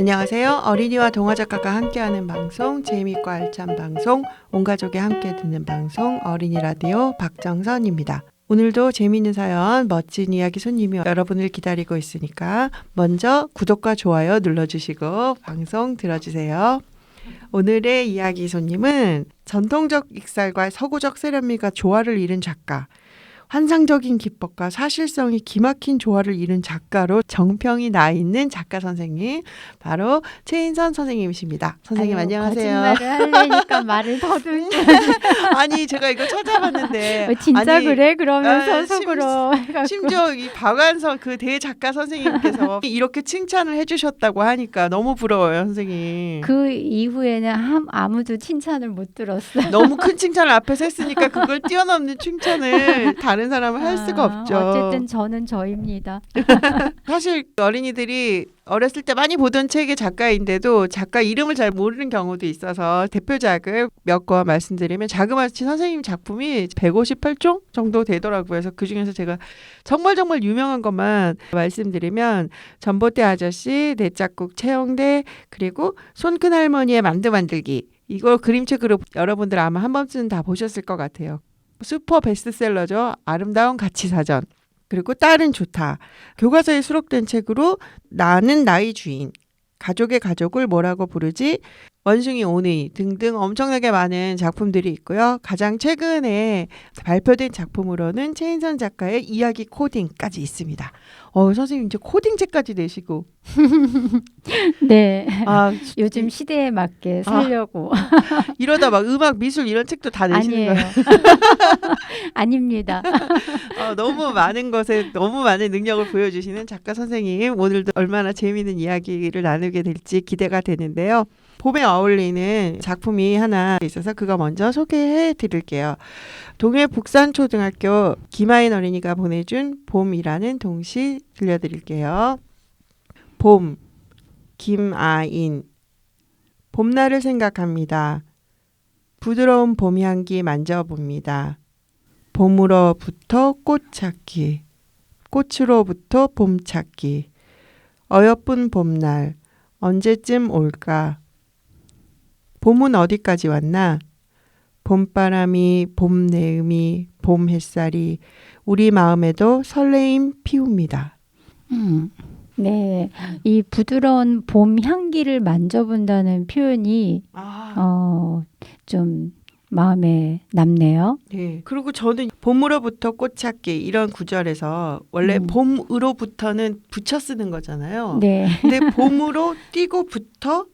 안녕하세요. 어린이와 동화작가가 함께하는 방송, 재미있고 알찬 방송, 온 가족이 함께 듣는 방송, 어린이 라디오 박정선입니다. 오늘도 재미있는 사연, 멋진 이야기 손님이 여러분을 기다리고 있으니까 먼저 구독과 좋아요 눌러주시고 방송 들어주세요. 오늘의 이야기 손님은 전통적 익살과 서구적 세련미가 조화를 이룬 작가, 환상적인 기법과 사실성이 기막힌 조화를 이룬 작가로 정평이 나 있는 작가 선생님, 바로 최인선 선생님이십니다. 선생님 안녕하세요. 거짓말을 하려니까 말을 더듬. 아니 제가 이거 찾아봤는데 진짜 아니, 그래? 그러면서 속으로 심지어 이 박완서 그 대작가 선생님께서 이렇게 칭찬을 해주셨다고 하니까 너무 부러워요, 선생님. 그 이후에는 아무도 칭찬을 못 들었어요. 너무 큰 칭찬을 앞에서 했으니까 그걸 뛰어넘는 칭찬을 다른 사람은 할 수가 없죠. 어쨌든 저는 저입니다. 사실 어린이들이 어렸을 때 많이 보던 책의 작가인데도 작가 이름을 잘 모르는 경우도 있어서 대표작을 몇 권 말씀드리면 자그마치 선생님 작품이 158종 정도 되더라고요. 그래서 그중에서 제가 정말 유명한 것만 말씀드리면 전봇대 아저씨, 내 짝꿍 채영대, 그리고 손큰 할머니의 만두 만들기, 이거 그림책으로 여러분들 아마 한 번쯤 다 보셨을 것 같아요. 슈퍼 베스트셀러죠. 아름다운 가치사전. 그리고 딸은 좋다. 교과서에 수록된 책으로 나는 나의 주인, 가족의 가족을 뭐라고 부르지, 원숭이 오누이 등등 엄청나게 많은 작품들이 있고요. 가장 최근에 발표된 작품으로는 최인선 작가의 이야기 코딩까지 있습니다. 선생님 이제 코딩책까지 내시고. 네. 요즘 시대에 맞게 살려고. 이러다 막 음악, 미술 이런 책도 다 내시는 아니에요. 거예요? 아닙니다. 너무 많은 것에 너무 많은 능력을 보여주시는 작가 선생님, 오늘도 얼마나 재미있는 이야기를 나누게 될지 기대가 되는데요. 봄에 어울리는 작품이 하나 있어서 그거 먼저 소개해 드릴게요. 동해 북산초등학교 김아인 어린이가 보내준 봄이라는 동시 들려드릴게요. 봄, 김아인. 봄날을 생각합니다. 부드러운 봄 향기 만져봅니다. 봄으로부터 꽃 찾기, 꽃으로부터 봄 찾기. 어여쁜 봄날, 언제쯤 올까? 봄은 어디까지 왔나? 봄바람이, 봄 내음이, 봄 햇살이 우리 마음에도 설레임 피웁니다. 네, 이 부드러운 봄 향기를 만져본다는 표현이 좀 마음에 남네요. 네. 그리고 저는 봄으로부터 꽃 찾기 이런 구절에서 원래 봄으로부터는 붙여 쓰는 거잖아요. 네. 근데 봄으로 띄고부터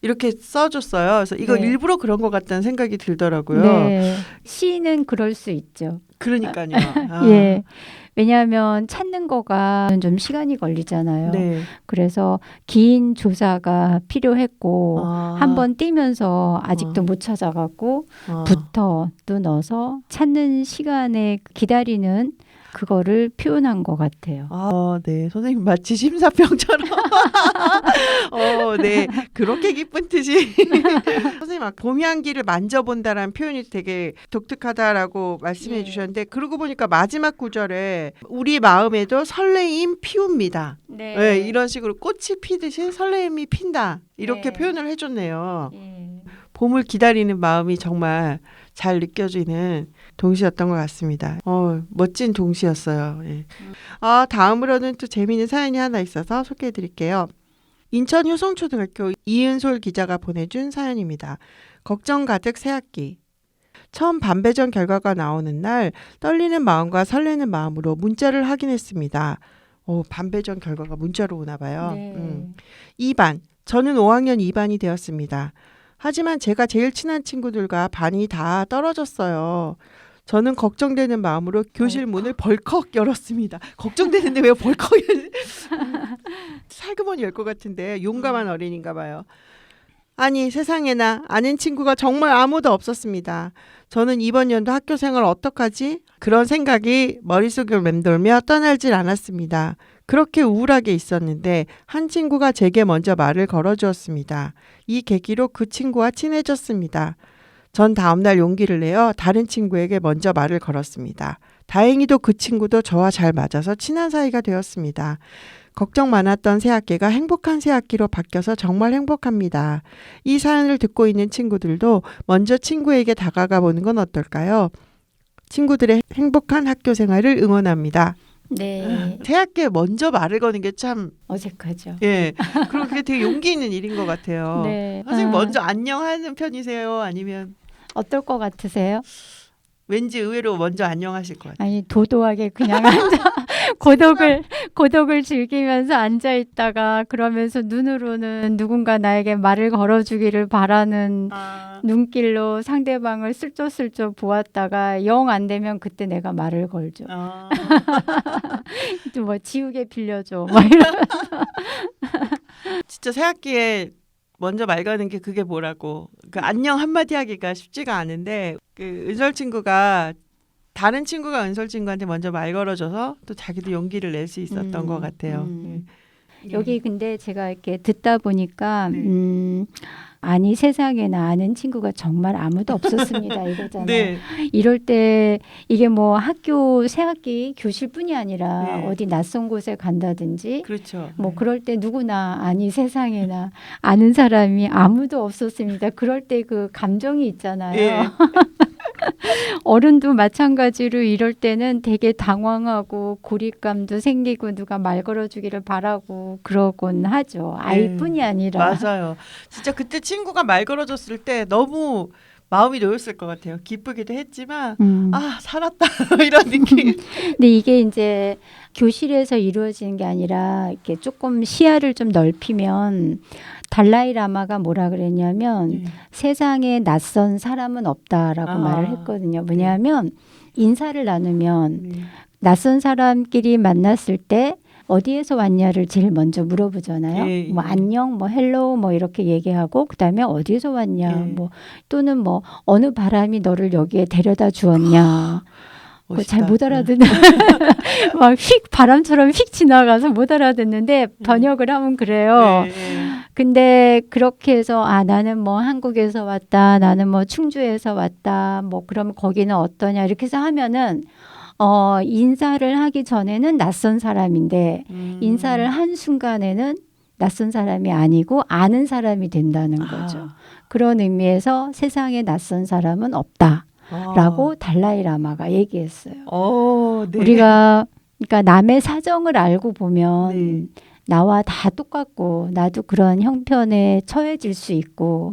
이렇게 써줬어요. 그래서 이거 네. 일부러 그런 것 같다는 생각이 들더라고요. 네. 시는 그럴 수 있죠. 그러니까요. 예. 왜냐하면 찾는 거가 좀 시간이 걸리잖아요. 네. 그래서 긴 조사가 필요했고 한번 띄면서 아직도 못 찾아갖고 부터 또 넣어서 찾는 시간에 기다리는 그거를 표현한 것 같아요. 네. 선생님 마치 심사평처럼. 네. 그렇게 기쁜 뜻이. 선생님 봄 향기를 만져본다라는 표현이 되게 독특하다라고 말씀해 주셨는데, 그러고 보니까 마지막 구절에 우리 마음에도 설레임 피웁니다. 네. 네, 이런 식으로 꽃이 피듯이 설레임이 핀다. 이렇게 네. 표현을 해줬네요. 예. 봄을 기다리는 마음이 정말 잘 느껴지는 동시였던 것 같습니다. 멋진 동시였어요. 예. 다음으로는 또 재미있는 사연이 하나 있어서 소개해 드릴게요. 인천 효성초등학교 이은솔 기자가 보내준 사연입니다. 걱정 가득 새학기. 처음 반배정 결과가 나오는 날 떨리는 마음과 설레는 마음으로 문자를 확인했습니다. 반배정 결과가 문자로 오나 봐요. 네. 2반. 저는 5학년 2반이 되었습니다. 하지만 제가 제일 친한 친구들과 반이 다 떨어졌어요. 저는 걱정되는 마음으로 교실 문을 벌컥 열었습니다. 걱정되는데 왜 벌컥 살그머니 열 것 같은데 용감한 어린인가 봐요. 아니 세상에나 아는 친구가 정말 아무도 없었습니다. 저는 이번 연도 학교 생활 어떡하지? 그런 생각이 머릿속을 맴돌며 떠나질 않았습니다. 그렇게 우울하게 있었는데 한 친구가 제게 먼저 말을 걸어주었습니다. 이 계기로 그 친구와 친해졌습니다. 전 다음날 용기를 내어 다른 친구에게 먼저 말을 걸었습니다. 다행히도 그 친구도 저와 잘 맞아서 친한 사이가 되었습니다. 걱정 많았던 새학기가 행복한 새학기로 바뀌어서 정말 행복합니다. 이 사연을 듣고 있는 친구들도 먼저 친구에게 다가가 보는 건 어떨까요? 친구들의 행복한 학교 생활을 응원합니다. 네. 새학기에 먼저 말을 거는 게 참, 어색하죠. 예. 그리고 그게 되게 용기 있는 일인 것 같아요. 네. 선생님 먼저 안녕하는 편이세요? 아니면 어떨 것 같으세요? 왠지 의외로 먼저 안녕하실 것 같아요. 아니 도도하게 그냥 앉아 고독을 즐기면서 앉아 있다가 그러면서 눈으로는 누군가 나에게 말을 걸어주기를 바라는 눈길로 상대방을 슬쩍슬쩍 보았다가 영 안 되면 그때 내가 말을 걸죠. 또 뭐 지우개 빌려줘. 막 이런. 진짜 새학기에 먼저 말 거는 게 그게 뭐라고. 그 안녕 한마디 하기가 쉽지가 않은데 그 은설 친구가 다른 친구가 은설 친구한테 먼저 말 걸어줘서 또 자기도 용기를 낼 수 있었던 것 같아요. 여기 근데 제가 이렇게 듣다 보니까 네. 아니 세상에나 아는 친구가 정말 아무도 없었습니다 이거잖아요. 네. 이럴 때 이게 뭐 학교 새학기 교실뿐이 아니라 네. 어디 낯선 곳에 간다든지 그렇죠. 뭐 그럴 때 누구나 아니 세상에나 아는 사람이 아무도 없었습니다. 그럴 때 그 감정이 있잖아요. 예. 어른도 마찬가지로 이럴 때는 되게 당황하고 고립감도 생기고 누가 말 걸어주기를 바라고 그러곤 하죠. 아이뿐이 아니라. 맞아요. 진짜 그때 친구가 말 걸어줬을 때 너무 마음이 놓였을 것 같아요. 기쁘기도 했지만 아 살았다 이런 느낌. 근데 이게 이제 교실에서 이루어지는 게 아니라 이렇게 조금 시야를 좀 넓히면 달라이 라마가 뭐라 그랬냐면 세상에 낯선 사람은 없다라고 말을 했거든요. 뭐냐면 인사를 나누면 낯선 사람끼리 만났을 때 어디에서 왔냐를 제일 먼저 물어보잖아요. 뭐 안녕, 뭐 헬로우, 뭐 이렇게 얘기하고 그다음에 어디에서 왔냐, 뭐 또는 뭐 어느 바람이 너를 여기에 데려다 주었냐. 잘 못 알아듣는 막 휙 바람처럼 휙 지나가서 못 알아듣는데 번역을 하면 그래요. 근데 그렇게 해서 아 나는 뭐 한국에서 왔다, 나는 뭐 충주에서 왔다, 뭐 그럼 거기는 어떠냐 이렇게 해서 하면은 인사를 하기 전에는 낯선 사람인데 인사를 한 순간에는 낯선 사람이 아니고 아는 사람이 된다는 거죠. 그런 의미에서 세상에 낯선 사람은 없다라고 달라이 라마가 얘기했어요. 네. 우리가 그러니까 남의 사정을 알고 보면 나와 다 똑같고 나도 그런 형편에 처해질 수 있고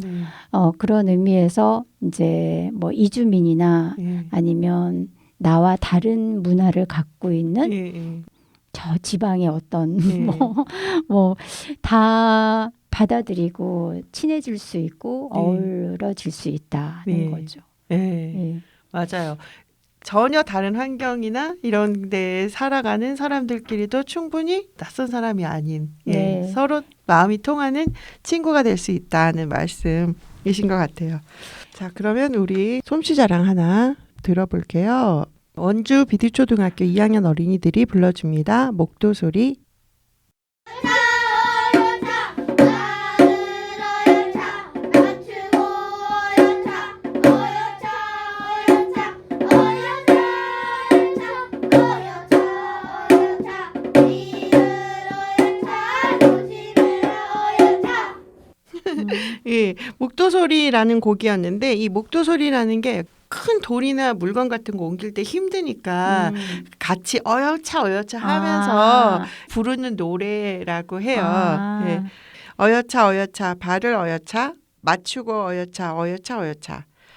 그런 의미에서 이제 뭐 이주민이나 아니면 나와 다른 문화를 갖고 있는 저 지방의 어떤 뭐 다 받아들이고 친해질 수 있고 어우러질 수 있다는 거죠. 맞아요. 전혀 다른 환경이나 이런 데에 살아가는 사람들끼리도 충분히 낯선 사람이 아닌 서로 마음이 통하는 친구가 될 수 있다는 말씀이신 것 같아요. 자, 그러면 우리 솜씨자랑 하나 들어볼게요. 원주 비디초등학교 2학년 어린이들이 불러줍니다. 목도소리. 예, 목도소리라는 곡이었는데 이 목도소리라는 게 큰 돌이나 물건 같은 거 옮길 때 힘드니까 같이 어여차 하면서 부르는 노래라고 해요. 예. 어여차 발을 어여차 맞추고 어여차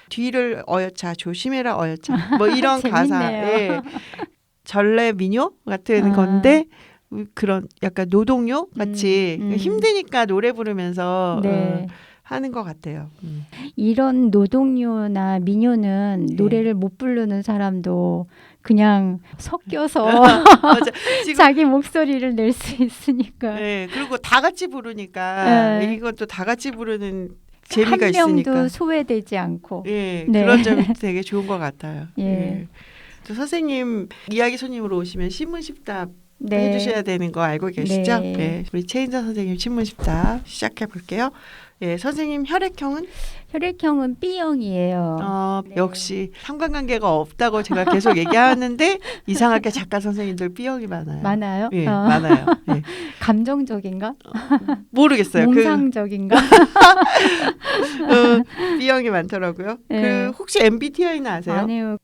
뒤를 어여차 조심해라 어여차 뭐 이런 가사. 예. 전래 민요 같은 건데 그런 약간 노동요 같이 힘드니까 노래 부르면서 하는 것 같아요. 이런 노동요나 민요는 노래를 못 부르는 사람도 그냥 섞여서 맞아. 지금 자기 목소리를 낼 수 있으니까. 그리고 다 같이 부르니까 이것도 다 같이 부르는 재미가 있으니까. 한 명도 소외되지 않고. 그런 점이 되게 좋은 것 같아요. 또 선생님 이야기 손님으로 오시면 신문십답 네. 해주셔야 되는 거 알고 계시죠? 네. 네. 우리 최인자 선생님 신문십자 시작해 볼게요. 예, 선생님 혈액형은? 혈액형은 B형이에요. 네. 역시 상관관계가 없다고 제가 계속 얘기하는데 이상하게 작가 선생님들 B형이 많아요. 많아요? 예, 많아요. 예. 감정적인가? 모르겠어요. 몽상적인가? B형이 많더라고요. 네. 혹시 MBTI는 아세요? 아니요.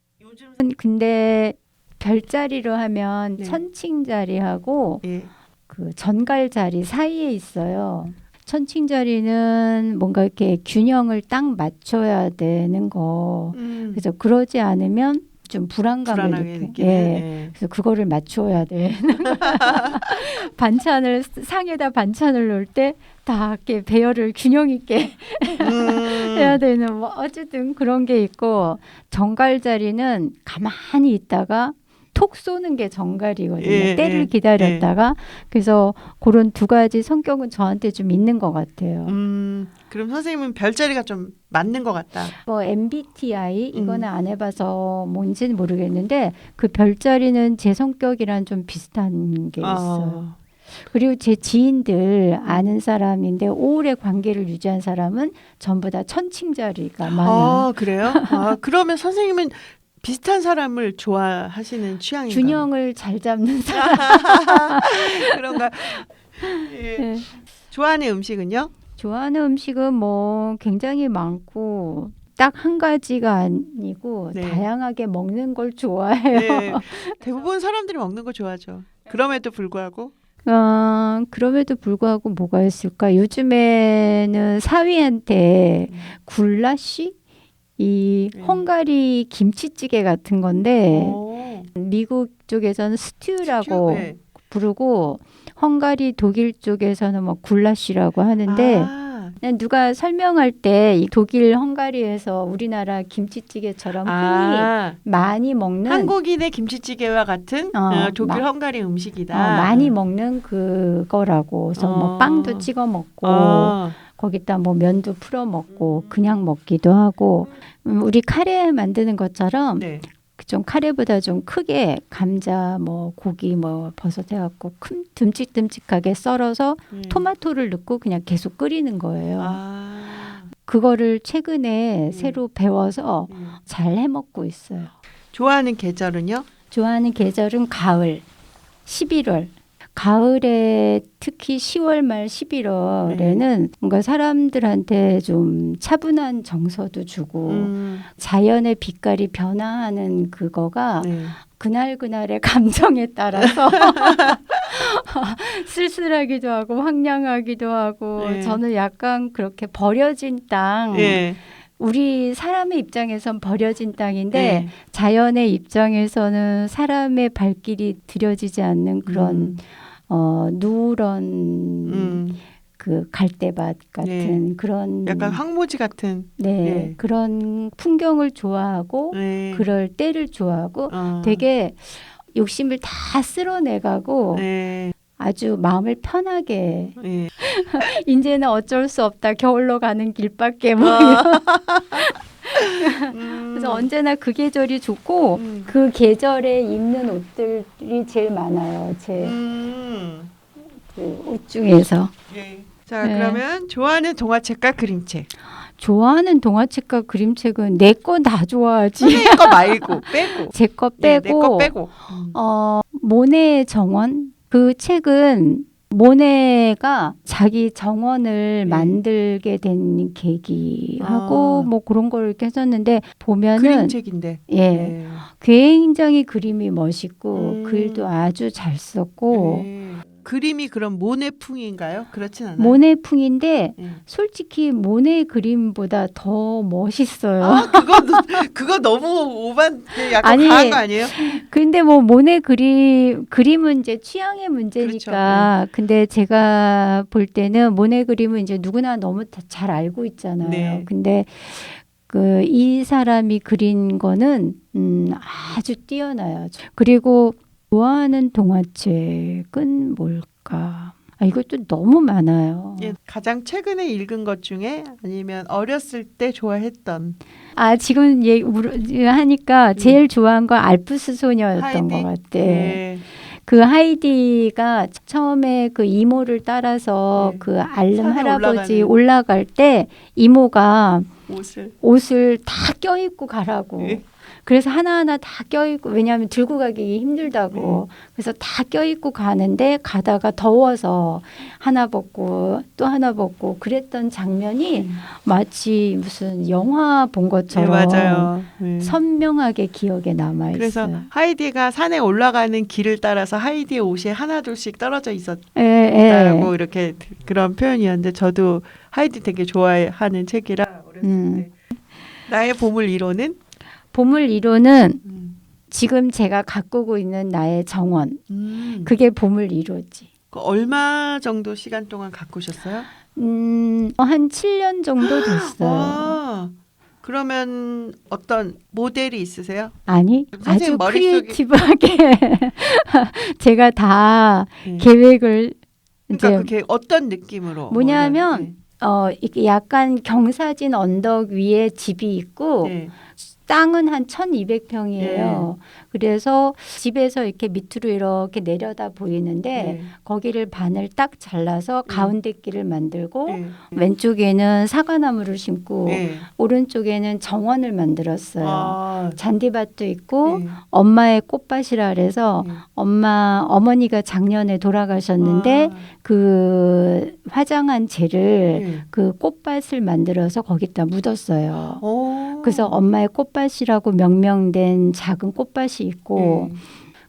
근데 별자리로 하면 네. 천칭자리하고 예. 그 전갈자리 사이에 있어요. 천칭자리는 뭔가 이렇게 균형을 딱 맞춰야 되는 거. 그래서 그러지 않으면 좀 불안감을 불안하게 느껴. 느끼는. 예. 예. 그래서 그거를 맞춰야 돼. 반찬을 상에다 반찬을 넣을 때 다 이렇게 배열을 균형 있게 해야 되는 뭐 어쨌든 그런 게 있고 정갈자리는 가만히 있다가 톡 쏘는 게 정갈이거든요. 예, 때를 예, 기다렸다가 그래서 그런 두 가지 성격은 저한테 좀 있는 것 같아요. 그럼 선생님은 별자리가 좀 맞는 것 같다. 뭐 MBTI 이거는 안 해봐서 뭔지는 모르겠는데 그 별자리는 제 성격이랑 좀 비슷한 게 있어요. 그리고 제 지인들 아는 사람인데 오래 관계를 유지한 사람은 전부 다 천칭자리가 많아요. 그래요? 그러면 선생님은 비슷한 사람을 좋아하시는 취향인가요? 균형을 잘 잡는 사람. 그런가? 예. 네. 좋아하는 음식은요? 좋아하는 음식은 뭐 굉장히 많고 딱 한 가지가 아니고 네. 다양하게 먹는 걸 좋아해요. 네. 대부분 사람들이 먹는 거 좋아하죠. 그럼에도 불구하고 그럼에도 불구하고 뭐가 있을까? 요즘에는 사위한테 굴라쉬? 이 헝가리 김치찌개 같은 건데 미국 쪽에서는 스튜라고 네. 부르고 헝가리 독일 쪽에서는 뭐 굴라쉬라고 하는데 그냥 누가 설명할 때 이 독일 헝가리에서 우리나라 김치찌개처럼 흔히 많이 먹는 한국인의 김치찌개와 같은 독일 헝가리 음식이다. 많이 먹는 그거라고. 그래서 뭐 빵도 찍어 먹고 거기다 뭐 면도 풀어 먹고 그냥 먹기도 하고 우리 카레 만드는 것처럼 네. 좀 카레보다 좀 크게 감자 뭐 고기 뭐 버섯 해갖고 듬직듬직하게 썰어서 토마토를 넣고 그냥 계속 끓이는 거예요. 그거를 최근에 새로 배워서 잘 해먹고 있어요. 좋아하는 계절은요? 좋아하는 계절은 가을, 11월. 가을에 특히 10월 말 11월에는 뭔가 사람들한테 좀 차분한 정서도 주고 자연의 빛깔이 변화하는 그거가 그날그날의 감정에 따라서 쓸쓸하기도 하고 황량하기도 하고 저는 약간 그렇게 버려진 땅 우리 사람의 입장에선 버려진 땅인데 자연의 입장에서는 사람의 발길이 들여지지 않는 그런 누런 그 갈대밭 같은 그런 약간 황무지 같은 그런 풍경을 좋아하고 그럴 때를 좋아하고 되게 욕심을 다 쓸어내가고 아주 마음을 편하게 이제는 어쩔 수 없다 겨울로 가는 길밖에 뭐 그래서 언제나 그 계절이 좋고 그 계절에 입는 옷들이 제일 많아요. 제 그 옷 중에서. 자 그러면 좋아하는 동화책과 그림책. 좋아하는 동화책과 그림책은 내 거 다 좋아하지. 내 거 말고 빼고. 제 거 빼고. 내 거 빼고. 모네의 정원 그 책은 모네가 자기 정원을 만들게 된 계기하고 뭐 그런 걸 이렇게 했었는데 보면은 그림책인데 굉장히 그림이 멋있고 글도 아주 잘 썼고 그림이 그럼 모네풍인가요? 그렇진 않아요. 모네풍인데 솔직히 모네 그림보다 더 멋있어요. 그거 너무 오반 약간 과한 거 아니에요? 근데 뭐 모네 그림은 이제 취향의 문제니까. 그렇죠. 근데 제가 볼 때는 모네 그림은 이제 누구나 너무 잘 알고 있잖아요. 근데 이 사람이 그린 거는 아주 뛰어나요. 그리고 좋아하는 동화책은 뭘까? 이것도 너무 많아요. 가장 최근에 읽은 것 중에 아니면 어렸을 때 좋아했던. 지금 하니까 제일 좋아한 건 알프스 소녀였던 하이디? 것 같아. 그 하이디가 처음에 그 이모를 따라서 네. 그 알름 산에 할아버지 올라가는. 올라갈 때 이모가 옷을. 옷을 다 껴입고 가라고. 네. 그래서 하나하나 다 껴입고, 왜냐하면 들고 가기 힘들다고. 그래서 다 껴입고 가는데 가다가 더워서 하나 벗고 또 하나 벗고 그랬던 장면이 마치 무슨 영화 본 네, 것처럼 맞아요. 네. 선명하게 기억에 남아 그래서 있어요. 하이디가 산에 올라가는 길을 따라서 하이디의 옷이 하나둘씩 떨어져 예, 있었다라고 예. 이렇게 그런 표현이었는데 저도 하이디 되게 좋아하는 책이라 어렸을 때. 나의 보물 1호는 보물 1호는 지금 제가 가꾸고 있는 나의 정원. 그게 보물 1호지. 그 얼마 정도 시간 동안 가꾸셨어요? 한 7년 정도 됐어요. 아, 그러면 어떤 모델이 있으세요? 아니, 선생님 아주 머릿속에- 크리에이티브하게 제가 다 네. 계획을 그러니까 이제 그게 어떤 느낌으로? 뭐냐면 이렇게 약간 경사진 언덕 위에 집이 있고 네. 땅은 한 1200평이에요. 그래서 집에서 이렇게 밑으로 이렇게 내려다 보이는데 네. 거기를 반을 딱 잘라서 가운데 길을 만들고 네. 왼쪽에는 사과나무를 심고 네. 오른쪽에는 정원을 만들었어요. 아, 잔디밭도 있고 네. 엄마의 꽃밭이라 그래서 네. 어머니가 작년에 돌아가셨는데 아, 그 화장한 재를 네. 그 꽃밭을 만들어서 거기다 묻었어요. 오. 그래서 엄마의 꽃밭이라고 명명된 작은 꽃밭이 있고 네.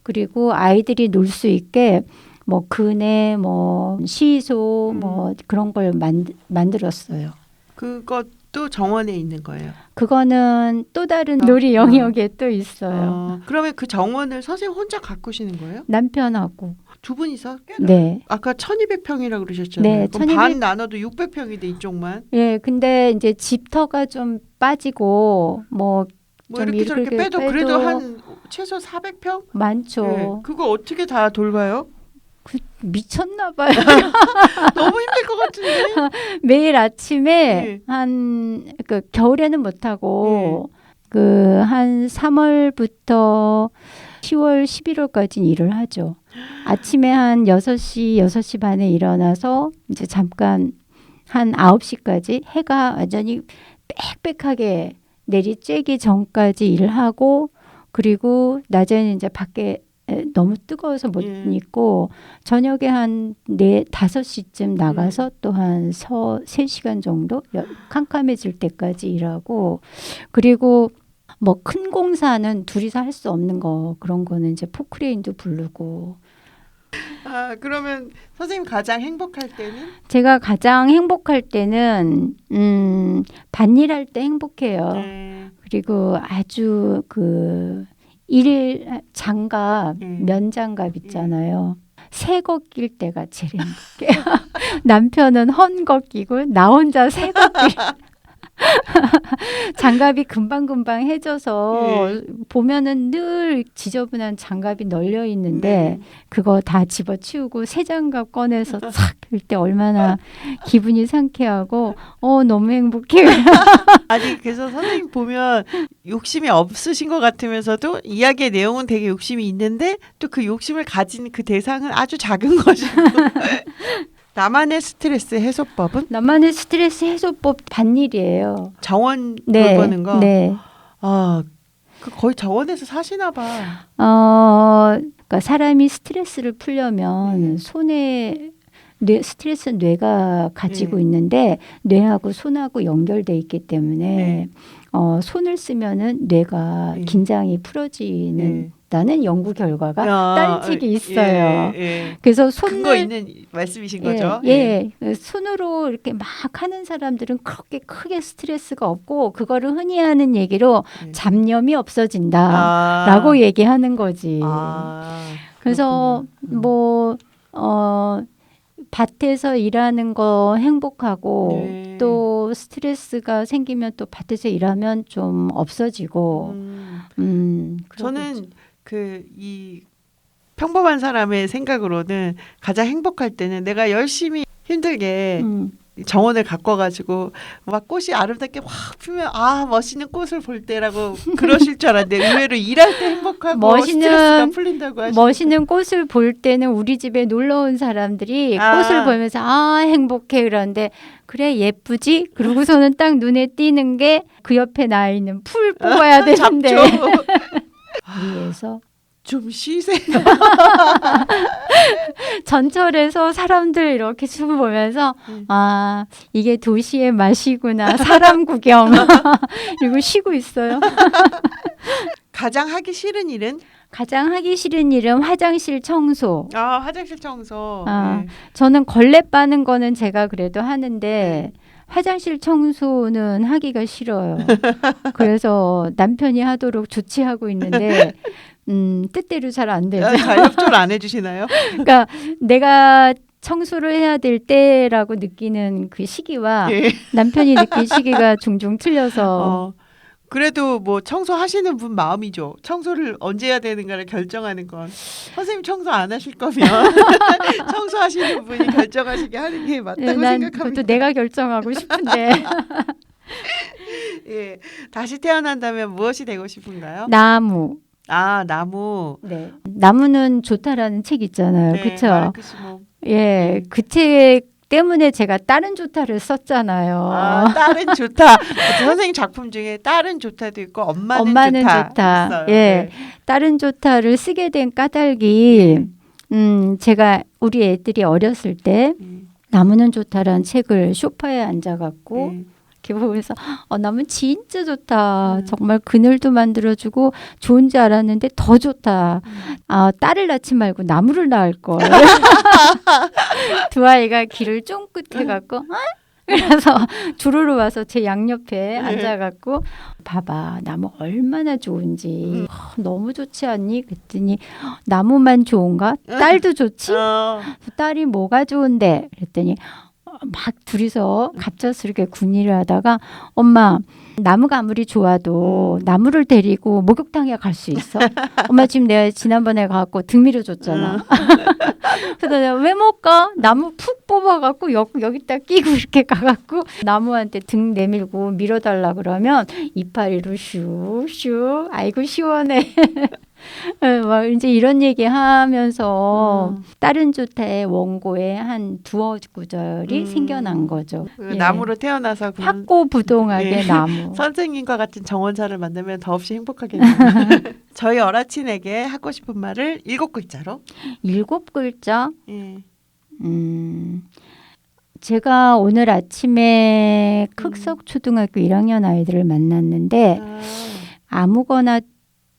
그리고 아이들이 놀 수 있게 뭐 그네 뭐 시소 뭐 그런 걸 만들었어요. 그것도 정원에 있는 거예요. 그거는 또 다른 놀이 영역에 또 있어요. 그러면 그 정원을 선생님 혼자 가꾸시는 거예요? 남편하고. 두 분이서? 네. 아까 1200평이라고 그러셨잖아요. 네, 그럼 1200 반 나눠도 600평이 돼 이쪽만. 예, 근데 이제 집터가 좀 빠지고 뭐 뭐 좀 이렇게 저렇게 이렇게 빼도 그래도 한 최소 400평? 많죠. 네. 그거 어떻게 다 돌봐요? 미쳤나 봐요. 너무 힘들 것 같은데. 매일 아침에 네. 그 겨울에는 못 하고 그 한 3월부터 10월, 11월까지 일을 하죠. 아침에 한 6시 반에 일어나서 이제 잠깐 한 9시까지 해가 완전히 빽빽하게 내리쬐기 전까지 일을 하고 그리고 낮에는 이제 밖에 너무 뜨거워서 못 있고 저녁에 한 5시쯤 나가서 또 한 3시간 정도 캄캄해질 때까지 일하고 그리고 뭐 큰 공사는 둘이서 할 수 없는 거 그런 거는 이제 포크레인도 부르고 아, 그러면 선생님 가장 행복할 때는? 제가 가장 행복할 때는 밭일할 때 행복해요. 네. 그리고 아주 그 일 장갑 면장갑 있잖아요. 새 거 낄 때가 제일 행복해요. 남편은 헌 거 끼고 나 혼자 새 거 끼. 장갑이 금방금방 해져서 보면은 늘 지저분한 장갑이 널려 있는데 그거 다 집어치우고 새 장갑 꺼내서 싹 낄 때 얼마나 기분이 상쾌하고 너무 행복해요. 아니 그래서 선생님 보면 욕심이 없으신 것 같으면서도 이야기의 내용은 되게 욕심이 있는데 또 그 욕심을 가진 그 대상은 아주 작은 것이고 나만의 스트레스 해소법은? 나만의 스트레스 해소법 밭일이에요. 정원 네, 돌보는 거? 네. 아, 그 거의 정원에서 사시나 봐. 그러니까 사람이 스트레스를 풀려면 스트레스는 뇌가 가지고 있는데 뇌하고 손하고 연결돼 있기 때문에 손을 쓰면은 뇌가 긴장이 풀어지는 다는 연구 결과가 딴식이 있어요. 그래서 근거 있는 말씀이신 거죠? 손으로 이렇게 막 하는 사람들은 그렇게 크게 스트레스가 없고 그거를 흔히 하는 얘기로 잡념이 없어진다라고 얘기하는 거지. 그래서 뭐 밭에서 일하는 거 행복하고 또 스트레스가 생기면 또 밭에서 일하면 좀 없어지고. 저는 이 평범한 사람의 생각으로는 가장 행복할 때는 내가 열심히 힘들게 정원을 가꿔가지고 막 꽃이 아름답게 확 피면 아 멋있는 꽃을 볼 때라고 그러실 줄 알았는데 의외로 일할 때 행복하고 스트레스가 풀린다고 하시니까. 멋있는 꽃을 볼 때는 우리 집에 놀러 온 사람들이 아. 꽃을 보면서 아 행복해 그러는데 그래 예쁘지? 그러고서는 딱 눈에 띄는 게 그 옆에 나 있는 풀 뽑아야 되는데 잡초. 위에서 좀 쉬세요. 전철에서 사람들 이렇게 춤 보면서 아 이게 도시의 맛이구나 사람 구경 이거 쉬고 있어요. 가장 하기 싫은 일은? 가장 하기 싫은 일은 화장실 청소. 아 화장실 청소. 아, 네. 저는 걸레 빠는 거는 제가 그래도 하는데 화장실 청소는 하기가 싫어요. 그래서 남편이 하도록 조치하고 있는데 뜻대로 잘 안 되죠. 잘 협조를 안 해주시나요? 그러니까 내가 청소를 해야 될 때라고 느끼는 그 시기와 예. 남편이 느낀 시기가 종종 틀려서 그래도 뭐 청소하시는 분 마음이죠. 청소를 언제 해야 되는가를 결정하는 건 선생님 청소 안 하실 거면 청소하시는 분이 결정하시게 하는 게 맞다고 난 생각합니다. 그것도 내가 결정하고 싶은데 예, 다시 태어난다면 무엇이 되고 싶은가요? 나무. 아 나무. 네. 나무는 좋다라는 책 있잖아요. 네, 그렇죠? 마르크 시몽. 예, 그 책 때문에 제가 다른 좋다를 썼잖아요. 아 딸은 좋다. 선생님 작품 중에 딸은 좋다도 있고 엄마는 좋다. 있어요. 예, 네. 다른 좋다를 쓰게 된 까닭이 제가 우리 애들이 어렸을 때 나무는 좋다라는 책을 소파에 앉아갖고 이렇게 보면서 나무 진짜 좋다. 정말 그늘도 만들어주고 좋은 줄 알았는데 더 좋다. 아 딸을 낳지 말고 나무를 낳을 걸. 두 아이가 길을 쫑긋해갖고 그래서 주르르 와서 제 양옆에 앉아갖고 봐봐 나무 얼마나 좋은지 너무 좋지 않니? 그랬더니 나무만 좋은가? 딸도 좋지? 딸이 뭐가 좋은데? 그랬더니 막 둘이서 갑작스럽게 궁리를 하다가 엄마 나무가 아무리 좋아도 나무를 데리고 목욕탕에 갈 수 있어? 엄마 지금 내가 지난번에 가갖고 등 밀어줬잖아. 그래서 내가 왜 못 가? 나무 푹 뽑아갖고 여기다 끼고 이렇게 가갖고 나무한테 등 내밀고 밀어달라 그러면 이파리로 슉슉 아이고 시원해. 막 이제 이런 얘기 하면서 다른 좋다의 원고에 한 두어 구절이 생겨난 거죠. 예. 나무로 태어나서 확고부동하게 나무. 선생님과 같은 정원사를 만나면 더없이 행복하겠네요. 저희 어라친에게 하고 싶은 말을 7글자로. 7글자? 예. 제가 오늘 아침에 극석 초등학교 1학년 아이들을 만났는데 아무거나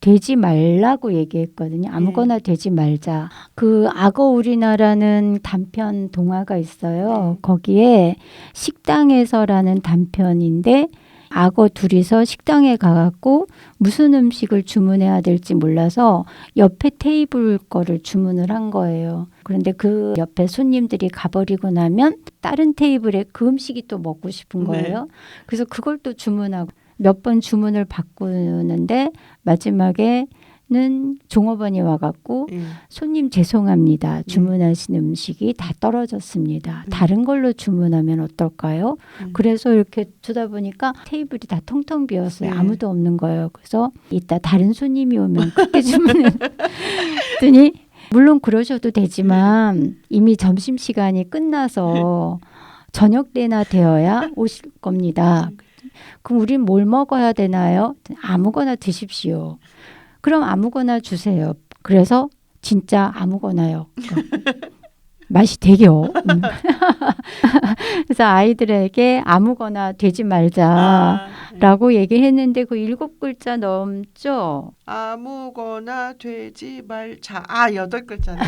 되지 말라고 얘기했거든요. 아무거나 되지 말자. 그 악어 우리나라는 단편 동화가 있어요. 거기에 식당에서라는 단편인데 악어 둘이서 식당에 가갖고 무슨 음식을 주문해야 될지 몰라서 옆에 테이블 거를 주문을 한 거예요. 그런데 그 옆에 손님들이 가버리고 나면 다른 테이블에 그 음식이 또 먹고 싶은 거예요. 그래서 그걸 또 주문하고 몇 번 주문을 바꾸는데 마지막에는 종업원이 와갖고 손님 죄송합니다. 주문하신 음식이 다 떨어졌습니다. 다른 걸로 주문하면 어떨까요? 그래서 이렇게 두다 보니까 테이블이 다 텅텅 비었어요. 아무도 없는 거예요. 그래서 이따 다른 손님이 오면 그때 주문했더니 물론 그러셔도 되지만 이미 점심시간이 끝나서 저녁 때나 되어야 오실 겁니다. 그럼 우린 뭘 먹어야 되나요? 아무거나 드십시오. 그럼 아무거나 주세요. 그래서 진짜 아무거나요. 맛이 되게요. 그래서 아이들에게 아무거나 되지 말자라고 얘기했는데 그 7글자 넘죠? 아무거나 되지 말자. 8글자네.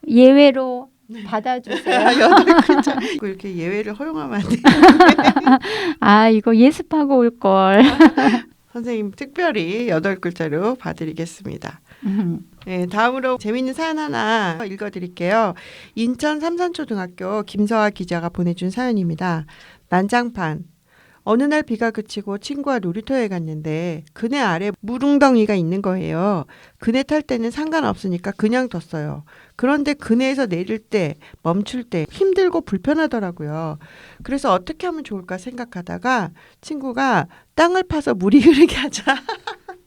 예외로 받아주세요. 8글자. 이렇게 예외를 허용하면 안 돼요. 아 이거 예습하고 올 걸. 선생님 특별히 8글자로 봐드리겠습니다. 네, 다음으로 재미있는 사연 하나 읽어드릴게요. 인천 삼산초등학교 김서아 기자가 보내준 사연입니다. 난장판. 어느 날 비가 그치고 친구와 놀이터에 갔는데 그네 아래 물웅덩이가 있는 거예요. 그네 탈 때는 상관없으니까 그냥 뒀어요. 그런데 그네에서 내릴 때, 멈출 때 힘들고 불편하더라고요. 그래서 어떻게 하면 좋을까 생각하다가 친구가 땅을 파서 물이 흐르게 하자.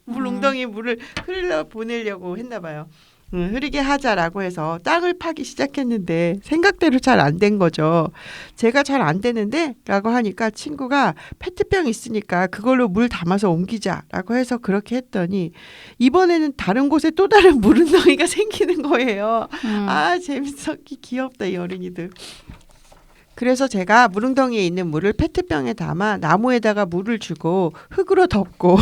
물웅덩이 물을 흘러 보내려고 했나 봐요. 흐르게 하자라고 해서 땅을 파기 시작했는데 생각대로 잘 안 된 거죠. 제가 잘 안 되는데 라고 하니까 친구가 페트병 있으니까 그걸로 물 담아서 옮기자라고 해서 그렇게 했더니 이번에는 다른 곳에 또 다른 물웅덩이가 생기는 거예요. 아 재밌어. 귀엽다 이 어린이들. 그래서 제가 물웅덩이에 있는 물을 페트병에 담아 나무에다가 물을 주고 흙으로 덮고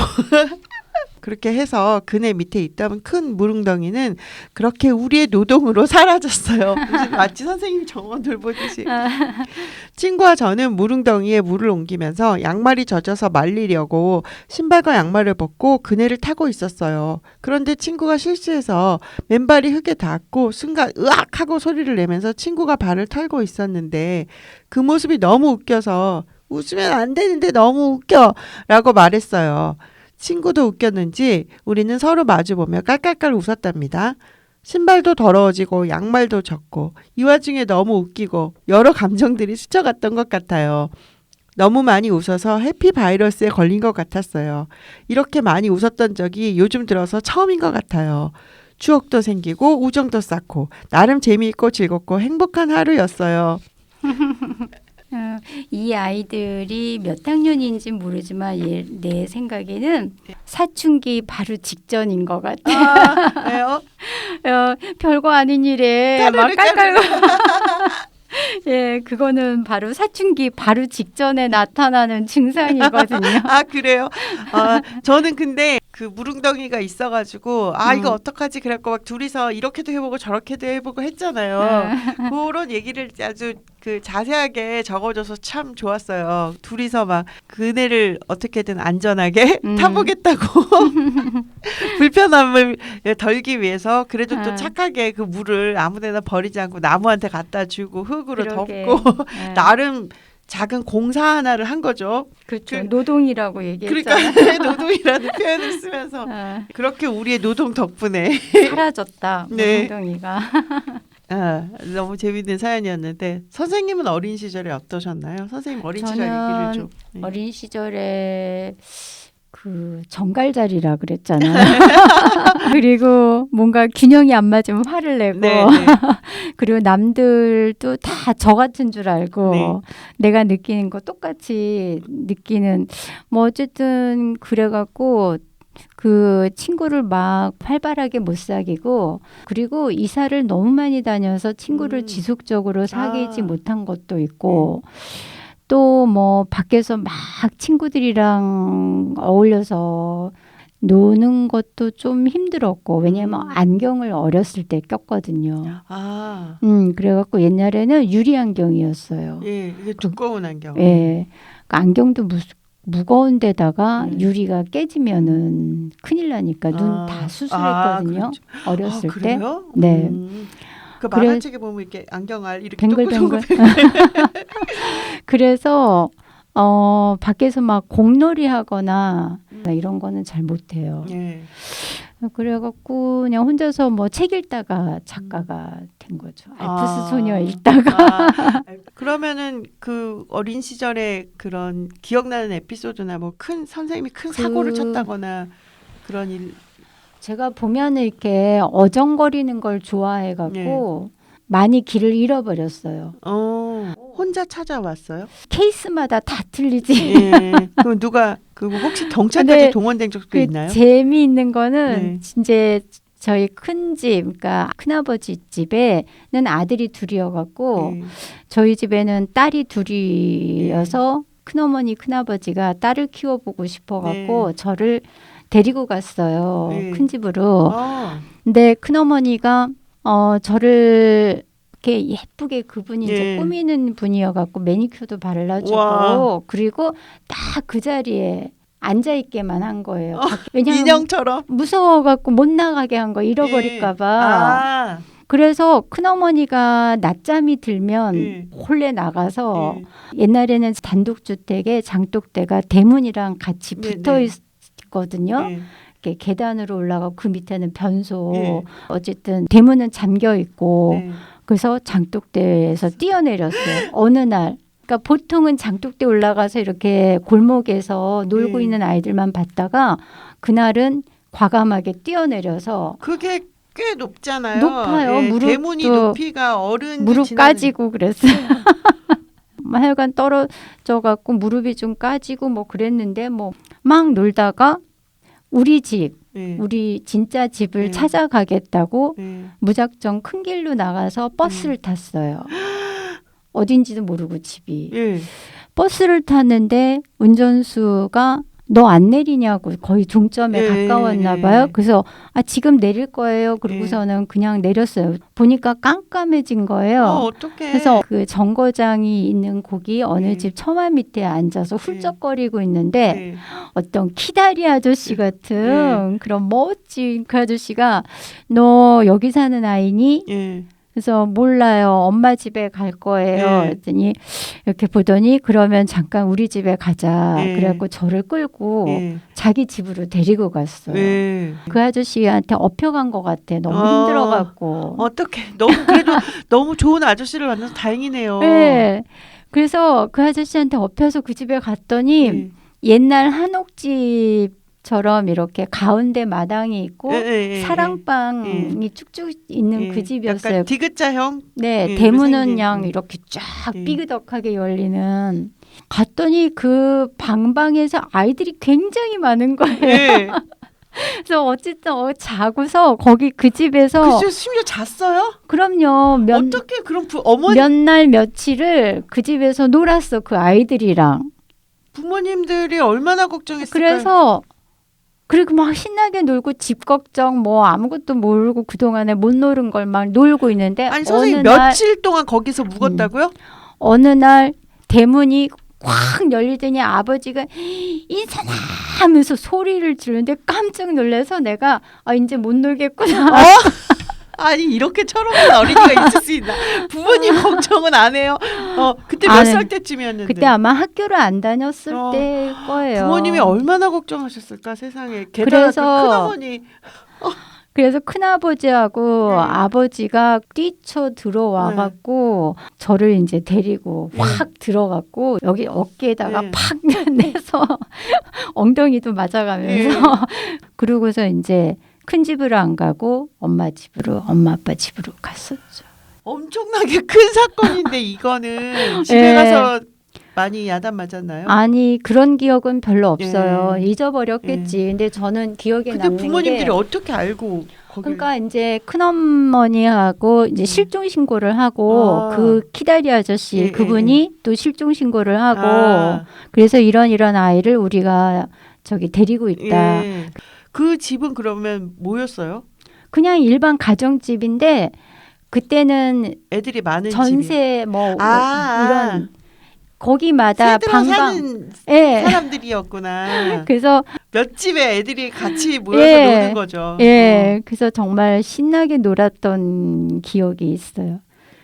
그렇게 해서 그네 밑에 있던 큰 물웅덩이는 그렇게 우리의 노동으로 사라졌어요. 마치 선생님이 정원 돌보듯이. 친구와 저는 물웅덩이에 물을 옮기면서 양말이 젖어서 말리려고 신발과 양말을 벗고 그네를 타고 있었어요. 그런데 친구가 실수해서 맨발이 흙에 닿았고 순간 으악 하고 소리를 내면서 친구가 발을 털고 있었는데 그 모습이 너무 웃겨서 웃으면 안 되는데 너무 웃겨 라고 말했어요. 친구도 웃겼는지 우리는 서로 마주보며 깔깔깔 웃었답니다. 신발도 더러워지고 양말도 젖고 이 와중에 너무 웃기고 여러 감정들이 스쳐갔던 것 같아요. 너무 많이 웃어서 해피바이러스에 걸린 것 같았어요. 이렇게 많이 웃었던 적이 요즘 들어서 처음인 것 같아요. 추억도 생기고 우정도 쌓고 나름 재미있고 즐겁고 행복한 하루였어요. 이 아이들이 몇 학년인지 모르지만 내 생각에는 사춘기 바로 직전인 것 같아. 아, 왜요? 별거 아닌 일에 막 깔깔. 예, 그거는 바로 사춘기 바로 직전에 나타나는 증상이거든요. 아 그래요? 저는 근데 그 물웅덩이가 있어가지고 이거 어떡하지? 그래갖고 막 둘이서 이렇게도 해보고 저렇게도 해보고 했잖아요. 그런 얘기를 아주 그 자세하게 적어줘서 참 좋았어요. 둘이서 막 그네를 어떻게든 안전하게 타보겠다고 불편함을 덜기 위해서 그래도 또 착하게 그 물을 아무데나 버리지 않고 나무한테 갖다 주고 흙으로 그러게. 덮고 나름 작은 공사 하나를 한 거죠. 그렇죠. 노동이라고 얘기했잖아요. 그러니까 노동이라는 표현을 쓰면서 그렇게 우리의 노동 덕분에 사라졌다. 네. 웅덩이가. 너무 재밌는 사연이었는데 선생님은 어린 시절에 어떠셨나요? 선생님 어린 시절 얘기를 좀. 네. 어린 시절에 그 정갈자리라 그랬잖아요. 그리고 뭔가 균형이 안 맞으면 화를 내고 네, 네. 그리고 남들도 다 저 같은 줄 알고 네. 내가 느끼는 거 똑같이 느끼는 뭐 어쨌든 그래갖고 그 친구를 막 활발하게 못 사귀고 그리고 이사를 너무 많이 다녀서 친구를 지속적으로 사귀지 못한 것도 있고 또 뭐 밖에서 막 친구들이랑 어울려서 노는 것도 좀 힘들었고 왜냐면 안경을 어렸을 때 꼈거든요. 그래갖고 옛날에는 유리 안경이었어요. 예, 이게 두꺼운 안경. 예, 그 안경도 무거운 데다가 유리가 깨지면은 큰일 나니까 눈 다 수술했거든요. 그렇죠. 어렸을 때. 그래요? 네. 그 만화책에 보면 이렇게 안경알 이렇게 뱅글뱅글. 그래서 밖에서 막 공놀이 하거나 이런 거는 잘 못해요. 예. 그래갖고 그냥 혼자서 뭐 책 읽다가 작가가 된 거죠. 알프스 소녀 읽다가. 그러면은 그 어린 시절에 그런 기억나는 에피소드나 뭐 큰 선생님이 큰 사고를 쳤다거나 그런 일. 제가 보면은 이렇게 어정거리는 걸 좋아해갖고 많이 길을 잃어버렸어요. 혼자 찾아왔어요? 케이스마다 다 틀리지. 예. 그럼 누가 그 혹시 경찰까지 동원된 적도 있나요? 재미있는 거는 이제 저희 큰 집, 그러니까 큰아버지 집에는 아들이 둘이어갖고 저희 집에는 딸이 둘이어서 큰어머니, 큰아버지가 딸을 키워보고 싶어갖고 저를 데리고 갔어요. 큰 집으로. 근데 큰어머니가 저를 이렇게 예쁘게 그분이 이제 꾸미는 분이어갖고 매니큐어도 발라주고 그리고 딱 그 자리에 앉아있게만 한 거예요. 왜냐면 인형처럼? 무서워갖고 못 나가게 한 거 잃어버릴까봐. 그래서 큰어머니가 낮잠이 들면 예. 홀래 나가서 예. 옛날에는 단독주택에 장독대가 대문이랑 같이 네, 붙어 네. 있거든요. 예. 이렇게 계단으로 올라가고 그 밑에는 변소. 예. 어쨌든 대문은 잠겨 있고 네. 그래서 장독대에서 뛰어내렸어요. 어느 날. 그러니까 보통은 장독대 올라가서 이렇게 골목에서 놀고 예. 있는 아이들만 봤다가 그날은 과감하게 뛰어내려서 그게 꽤 높잖아요. 높아요. 예, 무릎도 대문이 높이가 어른 무릎 까지고 그랬어요. 하여간 떨어져 갖고 무릎이 좀 까지고 뭐 그랬는데 뭐 막 놀다가 우리 집, 예. 우리 진짜 집을 네. 찾아가겠다고 예. 무작정 큰 길로 나가서 버스를 탔어요. 어딘지도 모르고 집이. 예. 버스를 탔는데 운전수가 너 안 내리냐고 거의 종점에 예, 가까웠나 예, 봐요. 예. 그래서 지금 내릴 거예요. 그러고서는 그냥 내렸어요. 보니까 깜깜해진 거예요. 어떡해. 그래서 그 정거장이 있는 거기 어느 예. 집 처마 밑에 앉아서 훌쩍거리고 있는데 예. 어떤 키다리 아저씨 같은 그런 멋진 그 아저씨가 너 여기 사는 아이니? 예. 그래서 몰라요. 엄마 집에 갈 거예요. 예. 그랬더니 이렇게 보더니 그러면 잠깐 우리 집에 가자. 예. 그래갖고 저를 끌고 예. 자기 집으로 데리고 갔어요. 예. 그 아저씨한테 업혀간 것 같아. 너무 힘들어갖고. 어떡해. 너무 그래도 너무 좋은 아저씨를 만나서 다행이네요. 네. 그래서 그 아저씨한테 업혀서 그 집에 갔더니 예. 옛날 한옥집처럼 이렇게 가운데 마당이 있고 예, 예, 예, 사랑방이 쭉쭉 있는 예. 그 집이었어요. 약간 디귿자형. 네, 예, 대문은 생긴. 그냥 이렇게 쫙 예. 삐그덕하게 열리는. 갔더니 그 방방에서 아이들이 굉장히 많은 거예요. 예. 그래서 어쨌든 자고서 거기 그 집에서 그 심지어 잤어요? 그럼요. 어떻게 그런 어머니 몇 날 며칠을 그 집에서 놀았어. 그 아이들이랑. 부모님들이 얼마나 걱정했을까요? 그래서 그리고 막 신나게 놀고 집 걱정 뭐 아무것도 모르고 그동안에 못 노는 걸 막 놀고 있는데 아니 선생님 어느 날 며칠 동안 거기서 묵었다고요? 어느 날 대문이 확 열리더니 아버지가 인사나 하면서 소리를 지르는데 깜짝 놀라서 내가 이제 못 놀겠구나. 아니 이렇게 철없는 어린이가 있을 수 있나? 부모님 걱정은 안 해요. 그때 몇 안 살 해. 때쯤이었는데? 그때 아마 학교를 안 다녔을 때일 거예요. 부모님이 얼마나 걱정하셨을까 세상에. 게다가 그래서 그 큰어머니. 그래서 큰아버지하고 네. 아버지가 뛰쳐 들어와 갖고 저를 이제 데리고 확 들어갔고 여기 어깨에다가 네. 팍 내서 엉덩이도 맞아가면서 그러고서 이제 큰 집으로 안 가고 엄마 집으로 엄마 아빠 집으로 갔었죠. 엄청나게 큰 사건인데 이거는 집에 예. 가서 많이 야단 맞았나요? 아니 그런 기억은 별로 없어요. 예. 잊어버렸겠지. 근데 저는 기억에 근데 남는 부모님들이 게 어떻게 알고 거기를 그러니까 이제 큰어머니하고 이제 실종 신고를 하고 그 키다리 아저씨 예, 그분이 또 실종 신고를 하고 아, 그래서 이런 아이를 우리가 저기 데리고 있다. 예. 그 집은 그러면 뭐였어요? 그냥 일반 가정집인데 그때는 애들이 많은 집이. 전세 뭐 이런 거기마다 새들어 방방 사는 예. 사람들이었구나. 그래서 몇 집에 애들이 같이 모여서 예. 노는 거죠. 예, 그래서 정말 신나게 놀았던 기억이 있어요.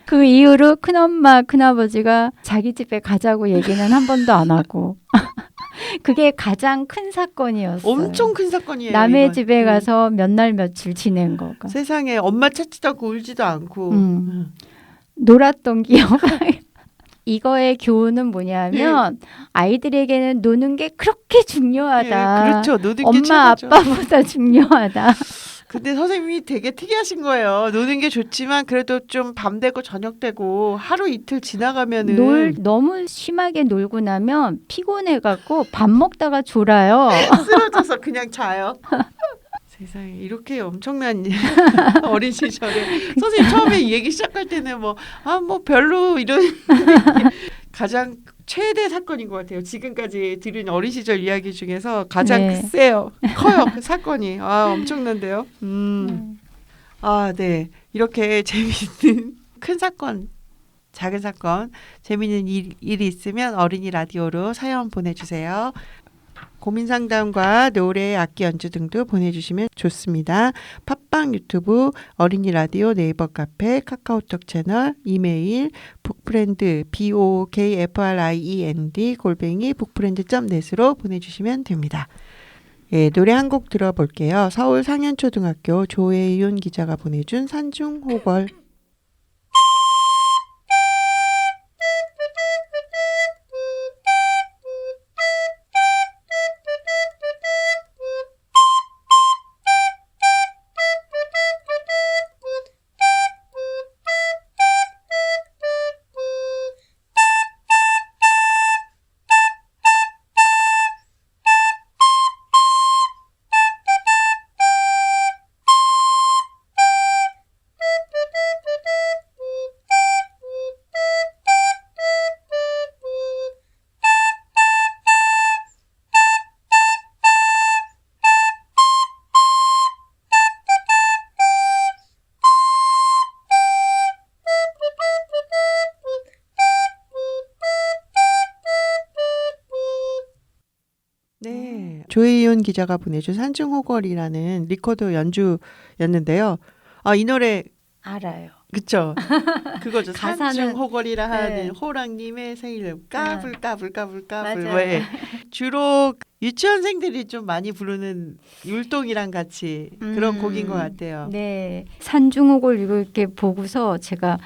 그 이후로 큰엄마, 큰아버지가 자기 집에 가자고 얘기는 한 번도 안 하고 그게 가장 큰 사건이었어요. 엄청 큰 사건이에요. 남의 이건. 집에 가서 몇 날 며칠 지낸 거가. 세상에 엄마 찾지도 않고 울지도 않고. 놀았던 기억. 이거의 교훈은 뭐냐면 아이들에게는 노는 게 그렇게 중요하다. 예, 그렇죠. 노는 게 엄마 최고죠. 아빠보다 중요하다. 근데 선생님이 되게 특이하신 거예요. 노는 게 좋지만 그래도 좀 밤 되고 저녁 되고 하루 이틀 지나가면은 너무 심하게 놀고 나면 피곤해갖고 밥 먹다가 졸아요. 쓰러져서 그냥 자요. 세상에 이렇게 엄청난 어린 시절에 선생님 처음에 이 얘기 시작할 때는 뭐 별로 이런 가장 최대 사건인 것 같아요. 지금까지 들은 어린 시절 이야기 중에서 가장 네. 커요. 그 사건이. 엄청난데요. 네. 이렇게 재미있는 큰 사건, 작은 사건, 재미있는 일이 있으면 어린이 라디오로 사연 보내주세요. 고민 상담과 노래, 악기 연주 등도 보내주시면 좋습니다. 팟빵, 유튜브, 어린이 라디오, 네이버 카페, 카카오톡 채널, 이메일, 북프렌드, BOKFRIEND @북프렌드.net으로 보내주시면 됩니다. 예, 노래 한 곡 들어볼게요. 서울 상현초등학교 조혜윤 기자가 보내준 산중호걸. 네, 조혜윤 기자가 보내준 산중호걸이라는 리코더 연주였는데요. 이 노래 알아요. 그쵸? 그거죠. 가사는- 산중호걸이라 하는 네. 호랑님의 생일 까불까불까불까불. 맞아요. 왜 주로 유치원생들이 좀 많이 부르는 율동이랑 같이 그런 곡인 것 같아요. 네, 산중옥을 이렇게 보고서 제가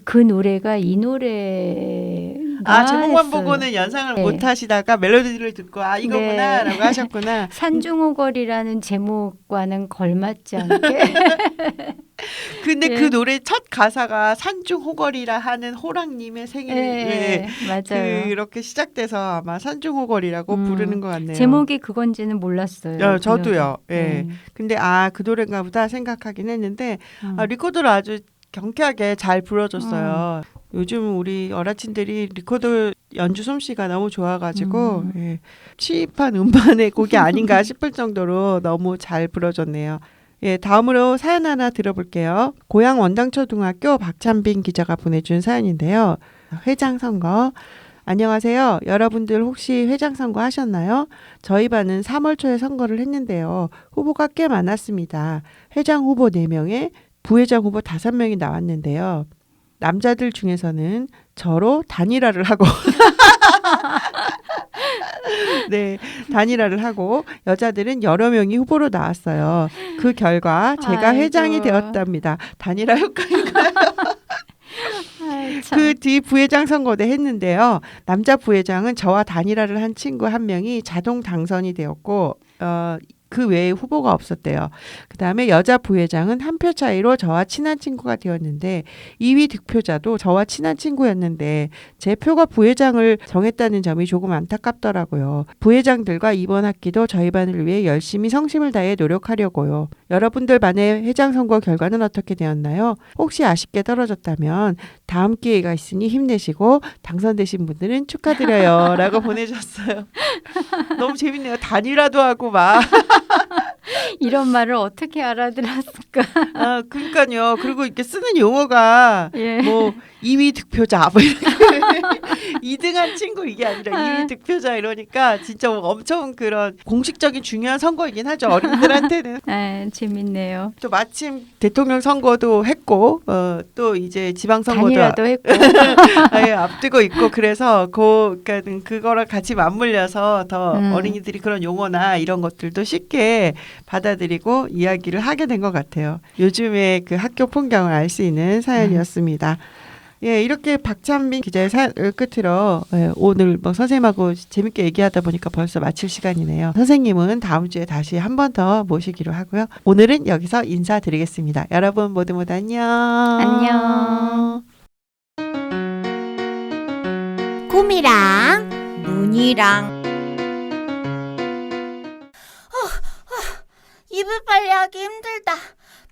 그 노래가 이 노래가 제목만 했어요. 보고는 연상을 네. 못 하시다가 멜로디를 듣고 이거구나라고 하셨구나. 산중옥걸이라는 제목과는 걸맞지 않게 근데 예. 그 노래 첫 가사가 산중호걸이라 하는 호랑님의 생일 네, 맞아요. 그렇게 시작돼서 아마 산중호걸이라고 부르는 것 같네요. 제목이 그건지는 몰랐어요. 저도요. 그 예. 노래. 근데 그 노래인가 보다 생각하긴 했는데 음. 리코더를 아주 경쾌하게 잘 불어줬어요. 요즘 우리 어르신들이 리코더 연주 솜씨가 너무 좋아가지고 예, 취입한 음반의 곡이 아닌가 싶을 정도로 너무 잘 불어줬네요. 예, 다음으로 사연 하나 들어볼게요. 고양 원당초등학교 박찬빈 기자가 보내준 사연인데요. 회장 선거. 안녕하세요. 여러분들 혹시 회장 선거 하셨나요? 저희 반은 3월 초에 선거를 했는데요. 후보가 꽤 많았습니다. 회장 후보 4명에 부회장 후보 5명이 나왔는데요. 남자들 중에서는 저로 단일화를 하고 네, 단일화를 하고 여자들은 여러 명이 후보로 나왔어요. 그 결과 제가 아이고. 회장이 되었답니다. 단일화 효과인가요? 아이, 참. 그 뒤 부회장 선거대 했는데요. 남자 부회장은 저와 단일화를 한 친구 한 명이 자동 당선이 되었고 그 외에 후보가 없었대요. 그다음에 여자 부회장은 한 표 차이로 저와 친한 친구가 되었는데 2위 득표자도 저와 친한 친구였는데 제 표가 부회장을 정했다는 점이 조금 안타깝더라고요. 부회장들과 이번 학기도 저희 반을 위해 열심히 성심을 다해 노력하려고요. 여러분들 반의 회장 선거 결과는 어떻게 되었나요? 혹시 아쉽게 떨어졌다면 다음 기회가 있으니 힘내시고 당선되신 분들은 축하드려요. 라고 보내셨어요. 너무 재밌네요. 단일화도 하고 막. 이런 말을 어떻게 알아들었을까? 그러니까요. 그리고 이렇게 쓰는 용어가 예. 뭐 2위 득표자 뭐 이렇게 2등한 친구 이게 아니라 2위 득표자 이러니까 진짜 엄청 그런 공식적인 중요한 선거이긴 하죠. 어린이들한테는. 재밌네요. 또 마침 대통령 선거도 했고 또 이제 지방 선거도 단일화도 했고. 앞두고 있고 그래서 그러니까 그거랑 같이 맞물려서 더 어린이들이 그런 용어나 이런 것들도 쉽게 받아들이고 이야기를 하게 된 것 같아요. 요즘에 그 학교 풍경을 알 수 있는 사연이었습니다. 예, 이렇게 박찬빈 기자의 사연을 끝으로 오늘 뭐 선생님하고 재밌게 얘기하다 보니까 벌써 마칠 시간이네요. 선생님은 다음 주에 다시 한 번 더 모시기로 하고요. 오늘은 여기서 인사드리겠습니다. 여러분 모두 안녕. 안녕. 꿈이랑 문이랑 이불 빨래하기 힘들다.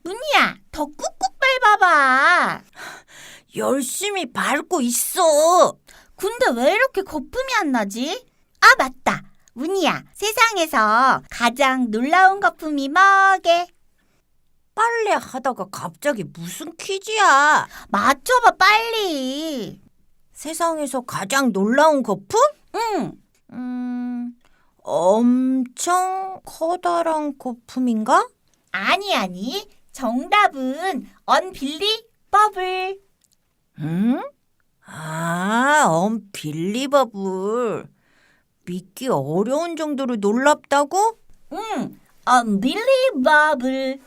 문이야, 더 꾹꾹 밟아봐. 열심히 밟고 있어. 근데 왜 이렇게 거품이 안 나지? 맞다. 문이야, 세상에서 가장 놀라운 거품이 뭐게? 빨래 하다가 갑자기 무슨 퀴즈야? 맞춰봐 빨리. 세상에서 가장 놀라운 거품? 응. 엄청 커다란 거품인가? 아니. 정답은 언빌리버블. 응? 언빌리버블. 믿기 어려운 정도로 놀랍다고? 응, 언빌리버블.